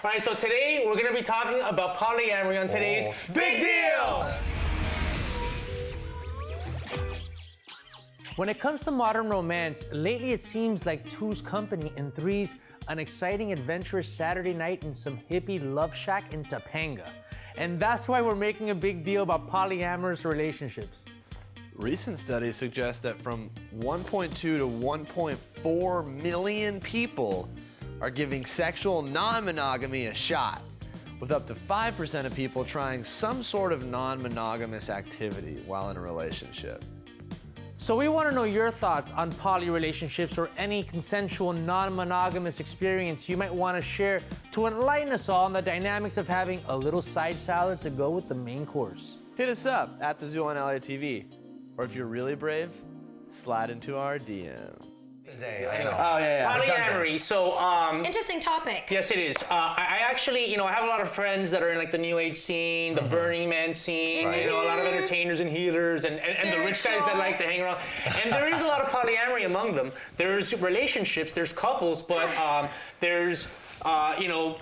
All right, so today we're going to be talking about polyamory on today's Big Deal. When it comes to modern romance, lately it seems like two's company and three's an exciting, adventurous Saturday night in some hippie love shack in Topanga. And that's why we're making a big deal about polyamorous relationships. Recent studies suggest that from 1.2 to 1.4 million people are giving sexual non-monogamy a shot, with up to 5% of people trying some sort of non-monogamous activity while in a relationship. So we want to know your thoughts on poly relationships or any consensual non-monogamous experience you might want to share to enlighten us all on the dynamics of having a little side salad to go with the main course. Hit us up at the Zoo on LATV, or if you're really brave, slide into our DM. I know. Oh, yeah. Polyamory, so Interesting topic. yes, it is. I actually, I have a lot of friends that are in like the New Age scene, the Burning Man scene, a lot of entertainers and healers, and the rich guys that like to hang around. And there is a lot of polyamory among them. There's relationships, there's couples, but there's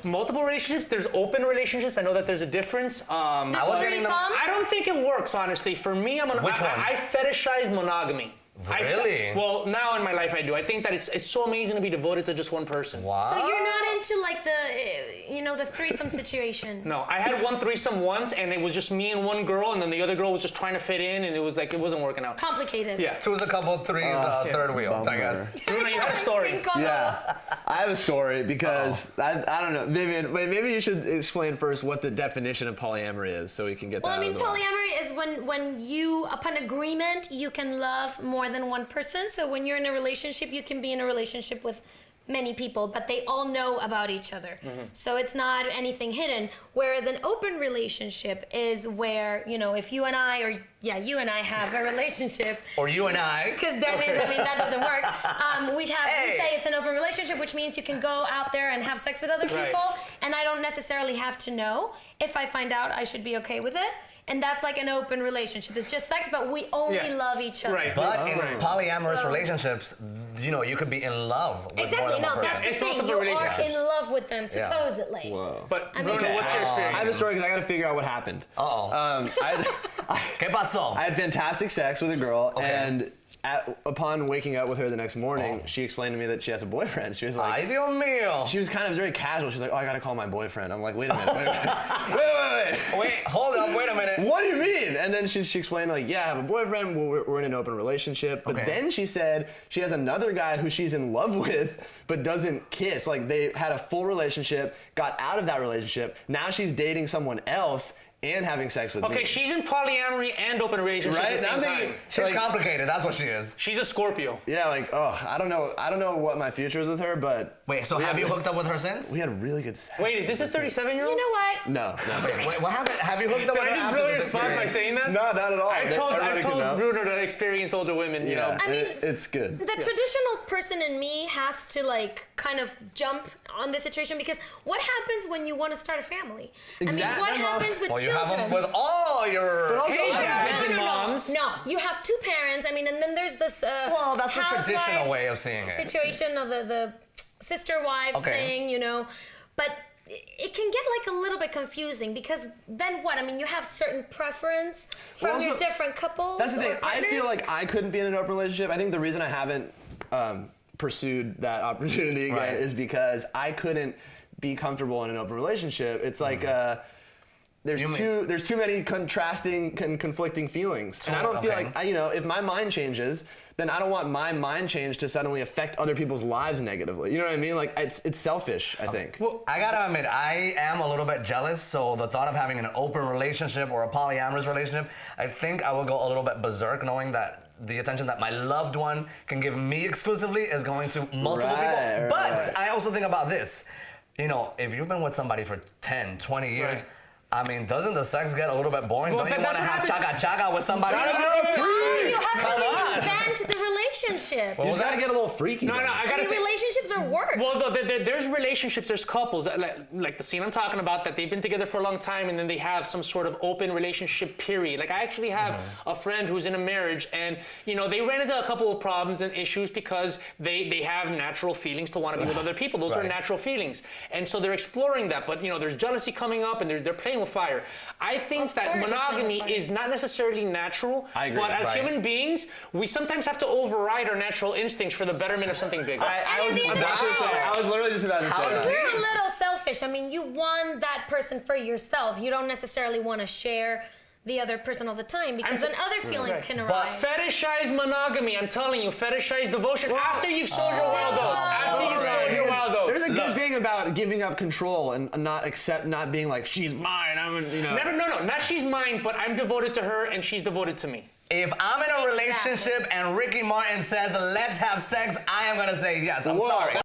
multiple relationships. There's open relationships. I know that there's a difference. I don't think it works, honestly. For me, Which one? I fetishize monogamy. Really? Well, now in my life I do. I think that it's so amazing to be devoted to just one person. Wow. So you're not into like the threesome situation. No, I had one threesome once, and it was just me and one girl, and then the other girl was just trying to fit in, and it was like it wasn't working out. Complicated. Yeah. Two's a couple, three's third wheel, I guess. Bruno, you had a story. Yeah, I have a story because I don't know. Maybe you should explain first what the definition of polyamory is, so we can get that. Well, I mean, out of the way. polyamory is when you, upon agreement, you can love more than one person. So when you're in a relationship, you can be in a relationship with many people, but they all know about each other. So it's not anything hidden. Whereas an open relationship is where, if you and I, or you and I have a relationship. Or you and I. Because then that doesn't work. We say it's an open relationship, which means you can go out there and have sex with other people, and I don't necessarily have to know. If I find out, I should be okay with it. And that's like an open relationship. It's just sex, but we only love each other. Right. But in polyamorous relationships, you could be in love with more Exactly. than one No, person. that's the It's thing. multiple You are relationships. in love with them, supposedly. Whoa. But I mean- Bruno, what's your experience? I have a story because I got to figure out what happened. ¿Qué pasó? I had fantastic sex with a girl, and upon waking up with her the next morning, she explained to me that she has a boyfriend. She was like, Ay, Dios mío. she was kind of very casual. She was like, oh, I gotta call my boyfriend. I'm like, wait a minute. Wait, hold up, wait a minute. What do you mean? And then she explained, like, yeah, I have a boyfriend. We're in an open relationship. But then she said she has another guy who she's in love with, but doesn't kiss. Like, they had a full relationship, got out of that relationship. Now she's dating someone else and having sex with me. Okay, she's in polyamory and open relationship at the same time. She's complicated, that's what she is. She's a Scorpio. Yeah, like, I don't know what my future is with her, but Wait, so have you hooked up with her since? we had really good sex. Wait, is this a 37-year-old? You know what? No. Wait, what happened? Have you hooked up Did with I her just after blow this your spot by experience? saying that? No, not at all. I Everybody can told know. Bruno to experience older women, Yeah, I mean, it's good. The traditional person in me has to kind of jump on this situation, because what happens when you want to start a family? Exactly. I mean, what happens with Well, you children? have them with all your... But also, Hey, I- dads and moms. No, you have two parents. I mean, and then there's this Well, that's the traditional housewife way of seeing it. situation of the sister wives thing, But it can get like a little bit confusing, because then what? I mean, you have certain preference from Well, your also, different couples. That's the thing. or I feel partners. like I couldn't be in an open relationship. I think the reason I haven't pursued that opportunity again is because I couldn't be comfortable in an open relationship. It's like there's too many contrasting, conflicting feelings, and I don't feel like if my mind changes, then I don't want my mind change to suddenly affect other people's lives negatively. You know what I mean? Like it's selfish, I think. Well, I gotta admit, I am a little bit jealous, so the thought of having an open relationship or a polyamorous relationship, I think I will go a little bit berserk knowing that the attention that my loved one can give me exclusively is going to multiple people. But I also think about this. If you've been with somebody for 10, 20 years, I mean, doesn't the sex get a little bit boring? Well, Don't you want to have chaga-chaga with somebody? You have Come to on. reinvent the relationship. relationship. You just gotta get a little freaky. No, then. I I gotta mean, say. relationships are work. Well, there's relationships, there's couples, like the scene I'm talking about, that they've been together for a long time and then they have some sort of open relationship period. Like I actually have a friend who's in a marriage and, you know, they ran into a couple of problems and issues because they have natural feelings to want to be with other people. Those are Right. natural feelings. And so they're exploring that, but, you know, there's jealousy coming up and they're playing with fire. I think Of that course you're playing with monogamy fire. is not necessarily natural, I agree. but as Right. human beings, we sometimes have to override our natural instincts for the betterment of something bigger. I And was at the end of about to the say. day- I was literally just about to say. that. You're a little selfish. I mean, you want that person for yourself. You don't necessarily want to share the other person all the time because then other feelings can But arise. fetishize monogamy, I'm telling you, fetishize devotion after you've sold your wild oats. After you've sold your wild oats. There's a good Look. thing about giving up control and not being like she's mine. Never, no, not she's mine, but I'm devoted to her and she's devoted to me. If I'm in a Exactly. relationship and Ricky Martin says, let's have sex, I am gonna say yes. I'm Whoa. sorry.